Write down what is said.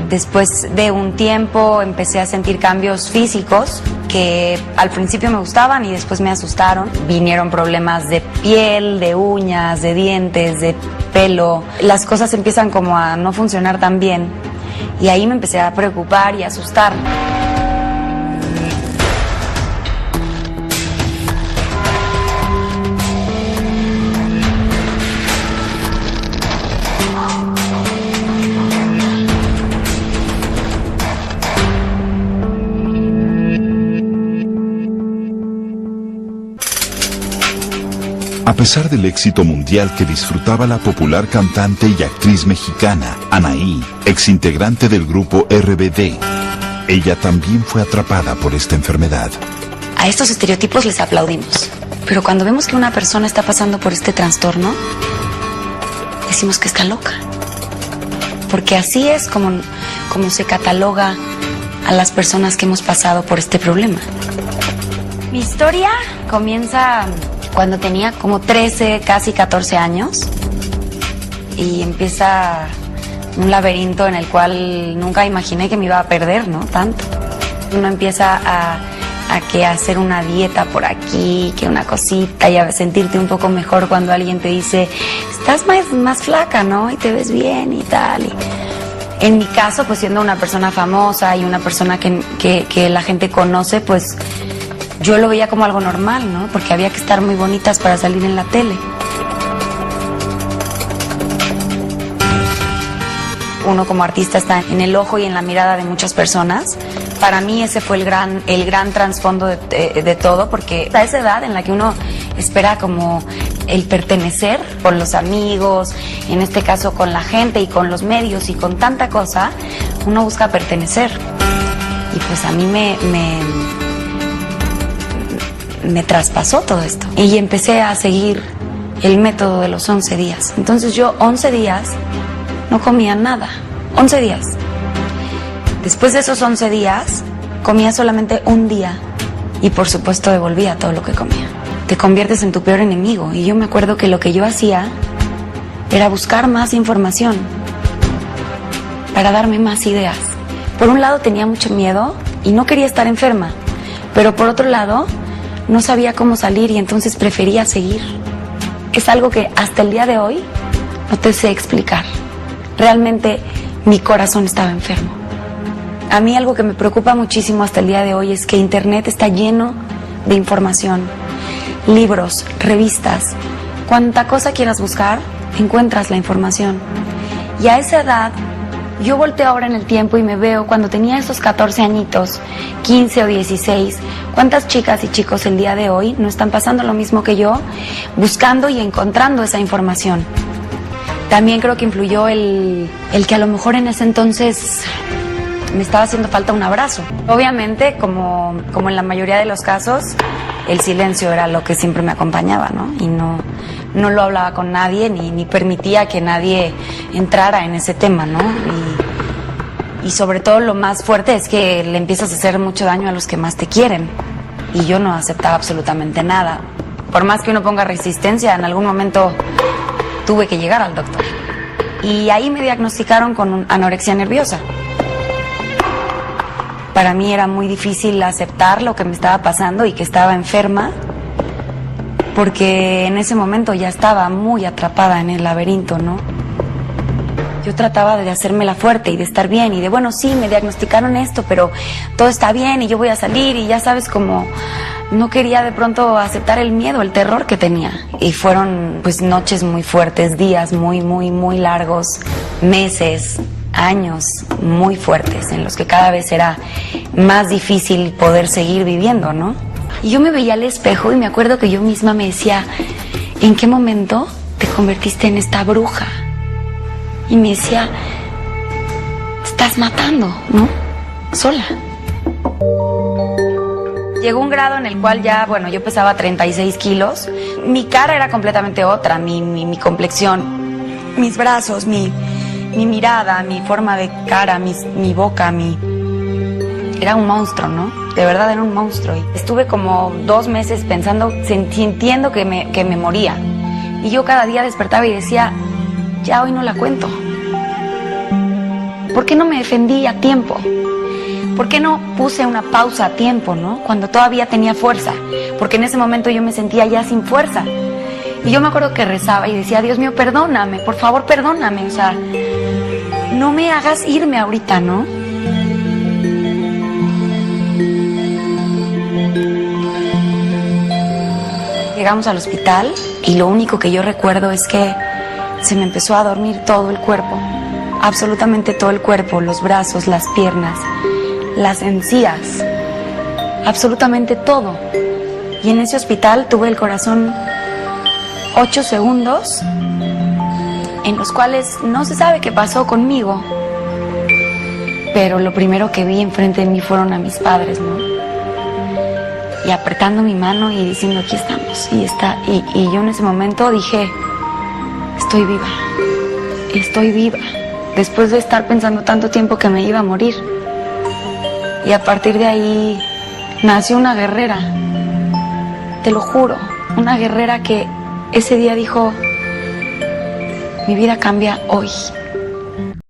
Después de un tiempo empecé a sentir cambios físicos que al principio me gustaban y después me asustaron. Vinieron problemas de piel, de uñas, de dientes, de pelo. Las cosas empiezan como a no funcionar tan bien y ahí me empecé a preocupar y a asustar. A pesar del éxito mundial que disfrutaba la popular cantante y actriz mexicana, Anaí, exintegrante del grupo RBD, ella también fue atrapada por esta enfermedad. A estos estereotipos les aplaudimos, pero cuando vemos que una persona está pasando por este trastorno, decimos que está loca. Porque así es como se cataloga a las personas que hemos pasado por este problema. Mi historia comienza cuando tenía como 13, casi 14 años y empieza un laberinto en el cual nunca imaginé que me iba a perder, ¿no? Tanto. Uno empieza a hacer una dieta por aquí, que una cosita, y a sentirte un poco mejor cuando alguien te dice, estás más flaca, ¿no? Y te ves bien y tal. Y en mi caso, pues siendo una persona famosa y una persona que la gente conoce, pues yo lo veía como algo normal, ¿no? Porque había que estar muy bonitas para salir en la tele. Uno como artista está en el ojo y en la mirada de muchas personas. Para mí ese fue el gran trasfondo de todo, porque a esa edad en la que uno espera como el pertenecer con los amigos, en este caso con la gente y con los medios y con tanta cosa, uno busca pertenecer. Y pues a mí me traspasó todo esto y empecé a seguir el método de los 11 días. Entonces yo 11 días no comía nada, 11 días. Después de esos 11 días comía solamente un día y por supuesto devolvía todo lo que comía. Te conviertes en tu peor enemigo y yo me acuerdo que lo que yo hacía era buscar más información para darme más ideas. Por un lado tenía mucho miedo y no quería estar enferma, pero por otro lado no sabía cómo salir y entonces prefería seguir. Es algo que hasta el día de hoy no te sé explicar. Realmente mi corazón estaba enfermo. A mí algo que me preocupa muchísimo hasta el día de hoy es que Internet está lleno de información, libros, revistas. Cuanta cosa quieras buscar, encuentras la información. Y a esa edad, yo volteo ahora en el tiempo y me veo cuando tenía esos 14 añitos, 15 o 16, cuántas chicas y chicos el día de hoy no están pasando lo mismo que yo, buscando y encontrando esa información. También creo que influyó el que a lo mejor en ese entonces me estaba haciendo falta un abrazo. Obviamente, como en la mayoría de los casos, el silencio era lo que siempre me acompañaba, ¿no? Y no lo hablaba con nadie, ni permitía que nadie entrara en ese tema, ¿no? Y sobre todo lo más fuerte es que le empiezas a hacer mucho daño a los que más te quieren. Y yo no aceptaba absolutamente nada. Por más que uno ponga resistencia, en algún momento tuve que llegar al doctor. Y ahí me diagnosticaron con anorexia nerviosa. Para mí era muy difícil aceptar lo que me estaba pasando y que estaba enferma, porque en ese momento ya estaba muy atrapada en el laberinto, ¿no? Yo trataba de hacerme la fuerte y de estar bien y de, bueno, sí, me diagnosticaron esto, pero todo está bien y yo voy a salir y ya sabes, como no quería de pronto aceptar el miedo, el terror que tenía. Y fueron pues noches muy fuertes, días muy, muy, muy largos, meses, años muy fuertes en los que cada vez era más difícil poder seguir viviendo, ¿no? Y yo me veía al espejo y me acuerdo que yo misma me decía, ¿en qué momento te convertiste en esta bruja? Y me decía, te estás matando, ¿no? Sola. Llegó un grado en el cual ya, bueno, yo pesaba 36 kilos. Mi cara era completamente otra, mi complexión, mis brazos, mi mirada, mi forma de cara, mi boca, Era un monstruo, ¿no? De verdad era un monstruo. Y estuve como 2 meses pensando, sintiendo que me moría. Y yo cada día despertaba y decía, ya hoy no la cuento. ¿Por qué no me defendí a tiempo? ¿Por qué no puse una pausa a tiempo, no? Cuando todavía tenía fuerza. Porque en ese momento yo me sentía ya sin fuerza. Y yo me acuerdo que rezaba y decía, Dios mío, perdóname, por favor, perdóname. O sea, no me hagas irme ahorita, ¿no? Llegamos al hospital y lo único que yo recuerdo es que se me empezó a dormir todo el cuerpo. Absolutamente todo el cuerpo, los brazos, las piernas, las encías, absolutamente todo. Y en ese hospital tuve el corazón 8 segundos en los cuales no se sabe qué pasó conmigo, pero lo primero que vi enfrente de mí fueron a mis padres, ¿no? Y apretando mi mano y diciendo, aquí estamos, y yo en ese momento dije, estoy viva, después de estar pensando tanto tiempo que me iba a morir. Y a partir de ahí nació una guerrera, te lo juro, una guerrera que ese día dijo, mi vida cambia hoy.